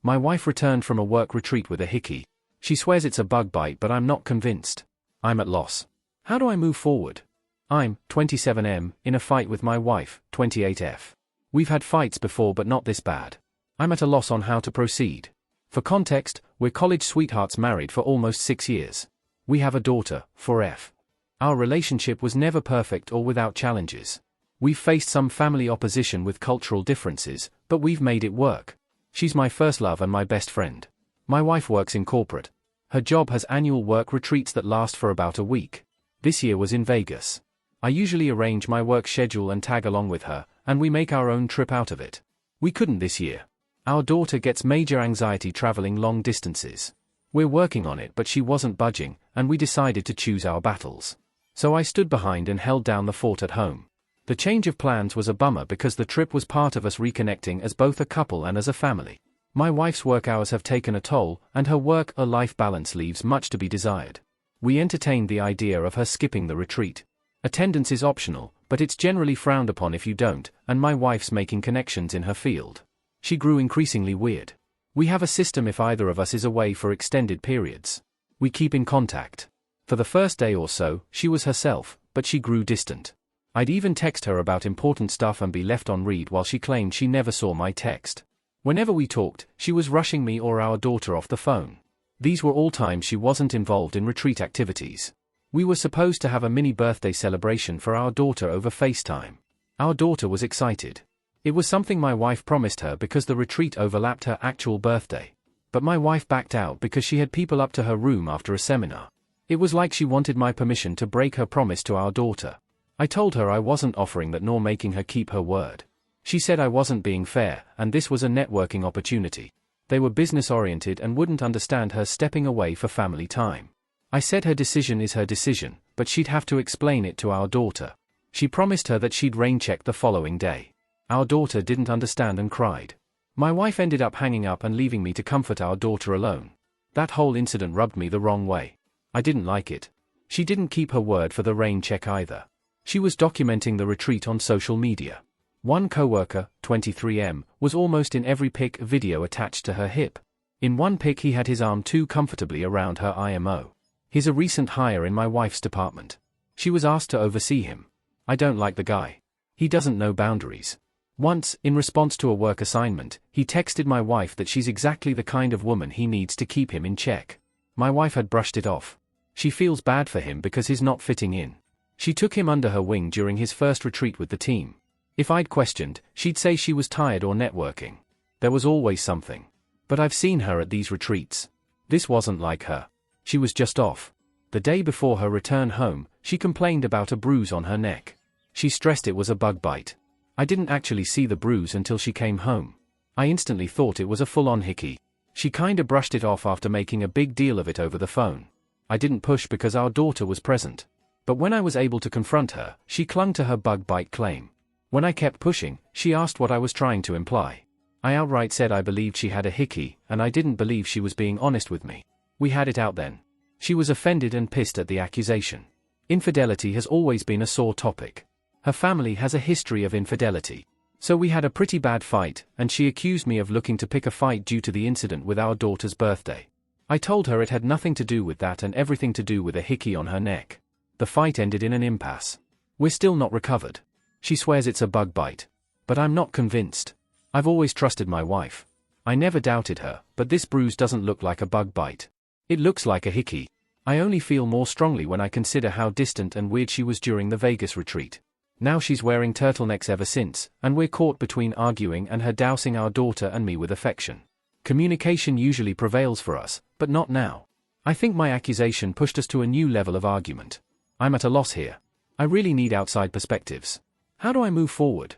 My wife returned from a work retreat with a hickey. She swears it's a bug bite, but I'm not convinced. I'm at loss. How do I move forward? I'm 27M, in a fight with my wife, 28F. We've had fights before but not this bad. I'm at a loss on how to proceed. For context, we're college sweethearts married for almost 6 years. We have a daughter, 4F. Our relationship was never perfect or without challenges. We've faced some family opposition with cultural differences, but we've made it work. She's my first love and my best friend. My wife works in corporate. Her job has annual work retreats that last for about a week. This year was in Vegas. I usually arrange my work schedule and tag along with her, and we make our own trip out of it. We couldn't this year. Our daughter gets major anxiety traveling long distances. We're working on it, but she wasn't budging, and we decided to choose our battles. So I stood behind and held down the fort at home. The change of plans was a bummer because the trip was part of us reconnecting as both a couple and as a family. My wife's work hours have taken a toll, and her work-life balance leaves much to be desired. We entertained the idea of her skipping the retreat. Attendance is optional, but it's generally frowned upon if you don't, and my wife's making connections in her field. She grew increasingly weird. We have a system if either of us is away for extended periods. We keep in contact. For the first day or so, she was herself, but she grew distant. I'd even text her about important stuff and be left on read while she claimed she never saw my text. Whenever we talked, she was rushing me or our daughter off the phone. These were all times she wasn't involved in retreat activities. We were supposed to have a mini birthday celebration for our daughter over FaceTime. Our daughter was excited. It was something my wife promised her because the retreat overlapped her actual birthday. But my wife backed out because she had people up to her room after a seminar. It was like she wanted my permission to break her promise to our daughter. I told her I wasn't offering that nor making her keep her word. She said I wasn't being fair, and this was a networking opportunity. They were business-oriented and wouldn't understand her stepping away for family time. I said her decision is her decision, but she'd have to explain it to our daughter. She promised her that she'd rain-check the following day. Our daughter didn't understand and cried. My wife ended up hanging up and leaving me to comfort our daughter alone. That whole incident rubbed me the wrong way. I didn't like it. She didn't keep her word for the rain check either. She was documenting the retreat on social media. One coworker, 23M, was almost in every pic video attached to her hip. In one pic he had his arm too comfortably around her IMO. He's a recent hire in my wife's department. She was asked to oversee him. I don't like the guy. He doesn't know boundaries. Once, in response to a work assignment, he texted my wife that she's exactly the kind of woman he needs to keep him in check. My wife had brushed it off. She feels bad for him because he's not fitting in. She took him under her wing during his first retreat with the team. If I'd questioned, she'd say she was tired or networking. There was always something. But I've seen her at these retreats. This wasn't like her. She was just off. The day before her return home, she complained about a bruise on her neck. She stressed it was a bug bite. I didn't actually see the bruise until she came home. I instantly thought it was a full-on hickey. She kinda brushed it off after making a big deal of it over the phone. I didn't push because our daughter was present. But when I was able to confront her, she clung to her bug bite claim. When I kept pushing, she asked what I was trying to imply. I outright said I believed she had a hickey, and I didn't believe she was being honest with me. We had it out then. She was offended and pissed at the accusation. Infidelity has always been a sore topic. Her family has a history of infidelity. So we had a pretty bad fight, and she accused me of looking to pick a fight due to the incident with our daughter's birthday. I told her it had nothing to do with that and everything to do with a hickey on her neck. The fight ended in an impasse. We're still not recovered. She swears it's a bug bite. But I'm not convinced. I've always trusted my wife. I never doubted her, but this bruise doesn't look like a bug bite. It looks like a hickey. I only feel more strongly when I consider how distant and weird she was during the Vegas retreat. Now she's wearing turtlenecks ever since, and we're caught between arguing and her dousing our daughter and me with affection. Communication usually prevails for us, but not now. I think my accusation pushed us to a new level of argument. I'm at a loss here. I really need outside perspectives. How do I move forward?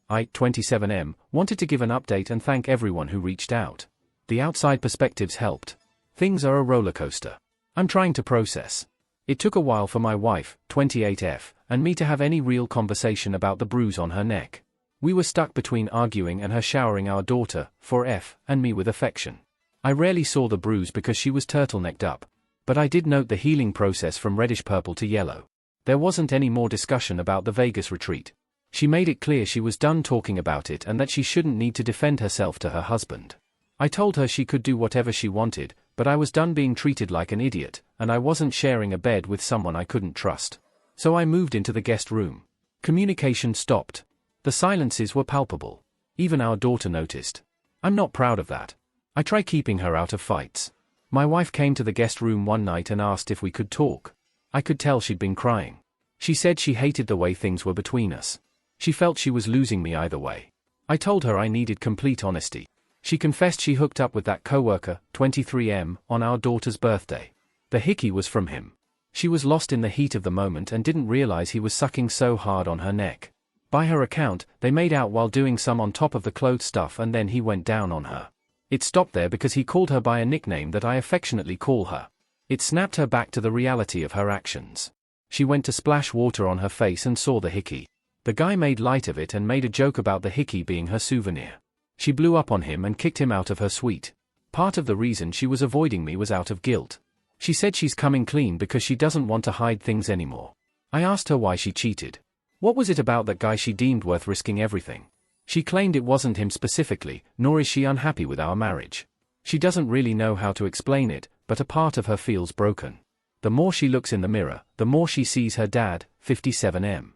I, 27M, wanted to give an update and thank everyone who reached out. The outside perspectives helped. Things are a roller coaster. I'm trying to process. It took a while for my wife, 28F, and me to have any real conversation about the bruise on her neck. We were stuck between arguing and her showering our daughter, 4F, and me with affection. I rarely saw the bruise because she was turtlenecked up. But I did note the healing process from reddish purple to yellow. There wasn't any more discussion about the Vegas retreat. She made it clear she was done talking about it and that she shouldn't need to defend herself to her husband. I told her she could do whatever she wanted, but I was done being treated like an idiot, and I wasn't sharing a bed with someone I couldn't trust. So I moved into the guest room. Communication stopped. The silences were palpable. Even our daughter noticed. I'm not proud of that. I try keeping her out of fights. My wife came to the guest room one night and asked if we could talk. I could tell she'd been crying. She said she hated the way things were between us. She felt she was losing me either way. I told her I needed complete honesty. She confessed she hooked up with that coworker, 23M, on our daughter's birthday. The hickey was from him. She was lost in the heat of the moment and didn't realize he was sucking so hard on her neck. By her account, they made out while doing some on top of the clothes stuff and then he went down on her. It stopped there because he called her by a nickname that I affectionately call her. It snapped her back to the reality of her actions. She went to splash water on her face and saw the hickey. The guy made light of it and made a joke about the hickey being her souvenir. She blew up on him and kicked him out of her suite. Part of the reason she was avoiding me was out of guilt. She said she's coming clean because she doesn't want to hide things anymore. I asked her why she cheated. What was it about that guy she deemed worth risking everything? She claimed it wasn't him specifically, nor is she unhappy with our marriage. She doesn't really know how to explain it, but a part of her feels broken. The more she looks in the mirror, the more she sees her dad, 57M.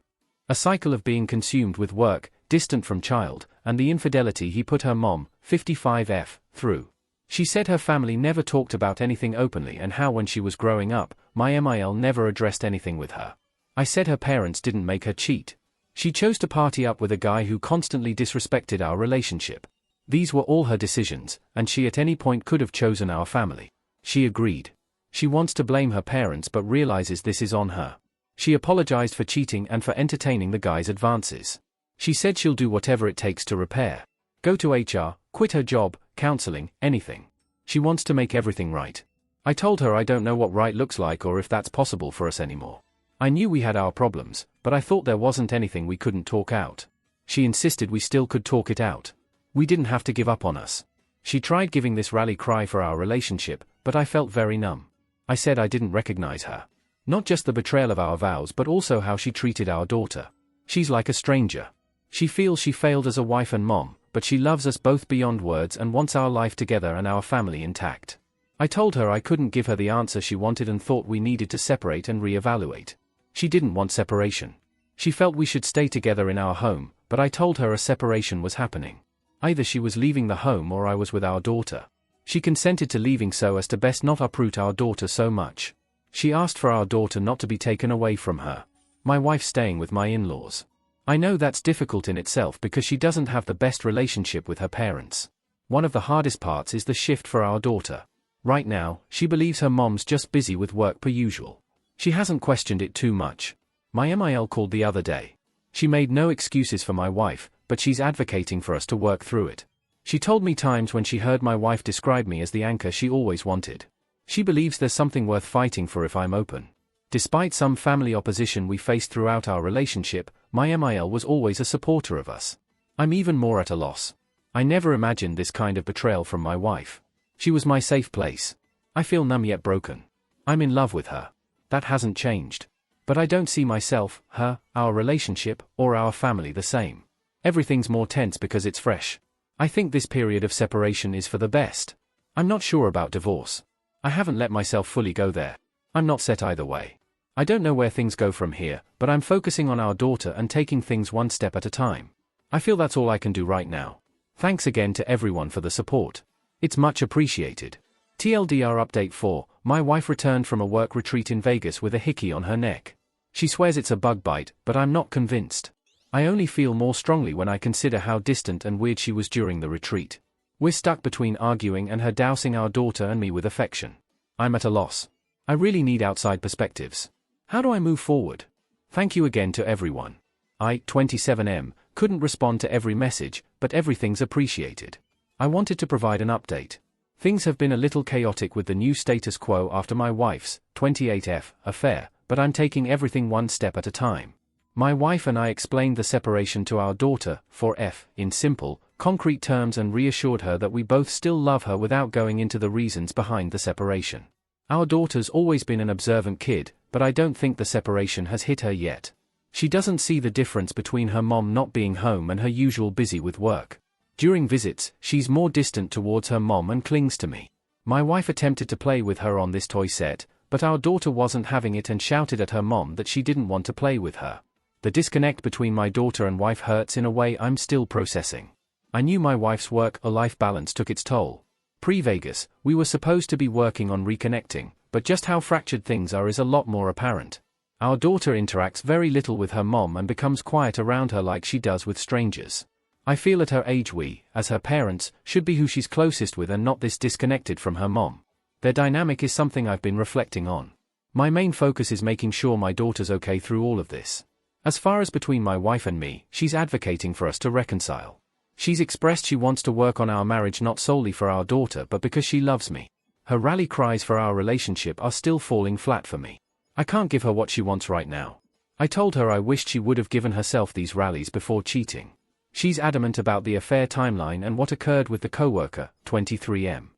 A cycle of being consumed with work, distant from child, and the infidelity he put her mom, 55F, through. She said her family never talked about anything openly and how when she was growing up, my MIL never addressed anything with her. I said her parents didn't make her cheat. She chose to party up with a guy who constantly disrespected our relationship. These were all her decisions, and she at any point could have chosen our family. She agreed. She wants to blame her parents but realizes this is on her. She apologized for cheating and for entertaining the guy's advances. She said she'll do whatever it takes to repair. Go to HR, quit her job, counseling, anything. She wants to make everything right. I told her I don't know what right looks like or if that's possible for us anymore. I knew we had our problems, but I thought there wasn't anything we couldn't talk out. She insisted we still could talk it out. We didn't have to give up on us. She tried giving this rally cry for our relationship, but I felt very numb. I said I didn't recognize her. Not just the betrayal of our vows but also how she treated our daughter. She's like a stranger. She feels she failed as a wife and mom, but she loves us both beyond words and wants our life together and our family intact. I told her I couldn't give her the answer she wanted and thought we needed to separate and re-evaluate. She didn't want separation. She felt we should stay together in our home, but I told her a separation was happening. Either she was leaving the home or I was with our daughter. She consented to leaving so as to best not uproot our daughter so much. She asked for our daughter not to be taken away from her. My wife staying with my in-laws. I know that's difficult in itself because she doesn't have the best relationship with her parents. One of the hardest parts is the shift for our daughter. Right now, she believes her mom's just busy with work per usual. She hasn't questioned it too much. My MIL called the other day. She made no excuses for my wife, but she's advocating for us to work through it. She told me times when she heard my wife describe me as the anchor she always wanted. She believes there's something worth fighting for if I'm open. Despite some family opposition we faced throughout our relationship, my MIL was always a supporter of us. I'm even more at a loss. I never imagined this kind of betrayal from my wife. She was my safe place. I feel numb yet broken. I'm in love with her. That hasn't changed. But I don't see myself, her, our relationship, or our family the same. Everything's more tense because it's fresh. I think this period of separation is for the best. I'm not sure about divorce. I haven't let myself fully go there. I'm not set either way. I don't know where things go from here, but I'm focusing on our daughter and taking things one step at a time. I feel that's all I can do right now. Thanks again to everyone for the support. It's much appreciated. TLDR Update 4, my wife returned from a work retreat in Vegas with a hickey on her neck. She swears it's a bug bite, but I'm not convinced. I only feel more strongly when I consider how distant and weird she was during the retreat. We're stuck between arguing and her dousing our daughter and me with affection. I'm at a loss. I really need outside perspectives. How do I move forward? Thank you again to everyone. I, 27M, couldn't respond to every message, but everything's appreciated. I wanted to provide an update. Things have been a little chaotic with the new status quo after my wife's, 28F, affair, but I'm taking everything one step at a time. My wife and I explained the separation to our daughter, 4F, in simple, concrete terms and reassured her that we both still love her without going into the reasons behind the separation. Our daughter's always been an observant kid, but I don't think the separation has hit her yet. She doesn't see the difference between her mom not being home and her usual busy with work. During visits, she's more distant towards her mom and clings to me. My wife attempted to play with her on this toy set, but our daughter wasn't having it and shouted at her mom that she didn't want to play with her. The disconnect between my daughter and wife hurts in a way I'm still processing. I knew my wife's work-life balance took its toll. Pre-Vegas, we were supposed to be working on reconnecting, but just how fractured things are is a lot more apparent. Our daughter interacts very little with her mom and becomes quiet around her like she does with strangers. I feel at her age we, as her parents, should be who she's closest with and not this disconnected from her mom. Their dynamic is something I've been reflecting on. My main focus is making sure my daughter's okay through all of this. As far as between my wife and me, she's advocating for us to reconcile. She's expressed she wants to work on our marriage not solely for our daughter but because she loves me. Her rally cries for our relationship are still falling flat for me. I can't give her what she wants right now. I told her I wished she would have given herself these rallies before cheating. She's adamant about the affair timeline and what occurred with the coworker, 23M.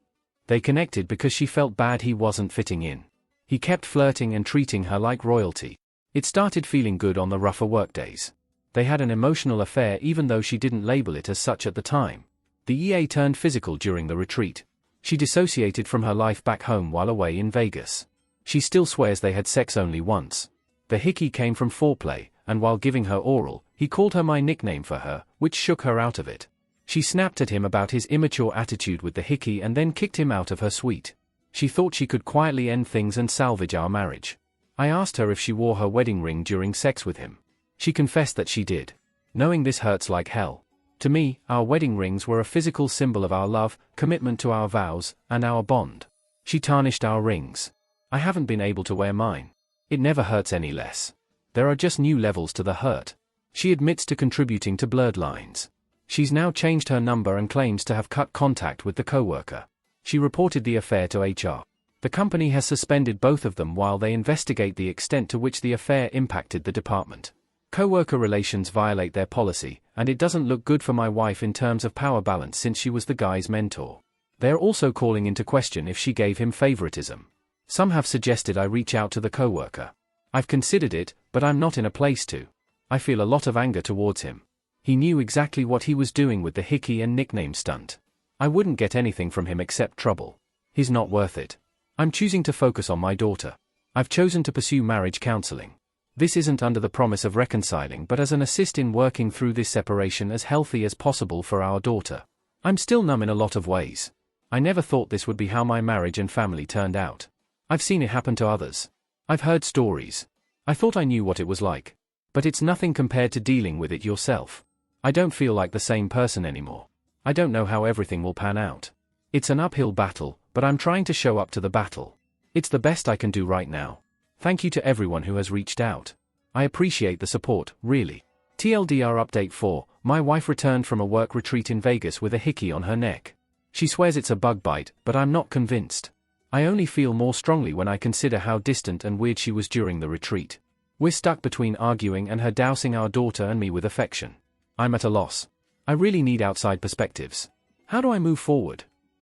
They connected because she felt bad he wasn't fitting in. He kept flirting and treating her like royalty. It started feeling good on the rougher workdays. They had an emotional affair even though she didn't label it as such at the time. The EA turned physical during the retreat. She dissociated from her life back home while away in Vegas. She still swears they had sex only once. The hickey came from foreplay, and while giving her oral, he called her my nickname for her, which shook her out of it. She snapped at him about his immature attitude with the hickey and then kicked him out of her suite. She thought she could quietly end things and salvage our marriage. I asked her if she wore her wedding ring during sex with him. She confessed that she did. Knowing this hurts like hell. To me, our wedding rings were a physical symbol of our love, commitment to our vows, and our bond. She tarnished our rings. I haven't been able to wear mine. It never hurts any less. There are just new levels to the hurt. She admits to contributing to blurred lines. She's now changed her number and claims to have cut contact with the coworker. She reported the affair to HR. The company has suspended both of them while they investigate the extent to which the affair impacted the department. Coworker relations violate their policy, and it doesn't look good for my wife in terms of power balance since she was the guy's mentor. They're also calling into question if she gave him favoritism. Some have suggested I reach out to the coworker. I've considered it, but I'm not in a place to. I feel a lot of anger towards him. He knew exactly what he was doing with the hickey and nickname stunt. I wouldn't get anything from him except trouble. He's not worth it. I'm choosing to focus on my daughter. I've chosen to pursue marriage counseling. This isn't under the promise of reconciling but as an assist in working through this separation as healthy as possible for our daughter. I'm still numb in a lot of ways. I never thought this would be how my marriage and family turned out. I've seen it happen to others. I've heard stories. I thought I knew what it was like. But it's nothing compared to dealing with it yourself. I don't feel like the same person anymore. I don't know how everything will pan out. It's an uphill battle, but I'm trying to show up to the battle. It's the best I can do right now. Thank you to everyone who has reached out. I appreciate the support, really. TLDR Update 4, my wife returned from a work retreat in Vegas with a hickey on her neck. She swears it's a bug bite, but I'm not convinced. I only feel more strongly when I consider how distant and weird she was during the retreat. We're stuck between arguing and her dousing our daughter and me with affection. I'm at a loss. I really need outside perspectives. How do I move forward?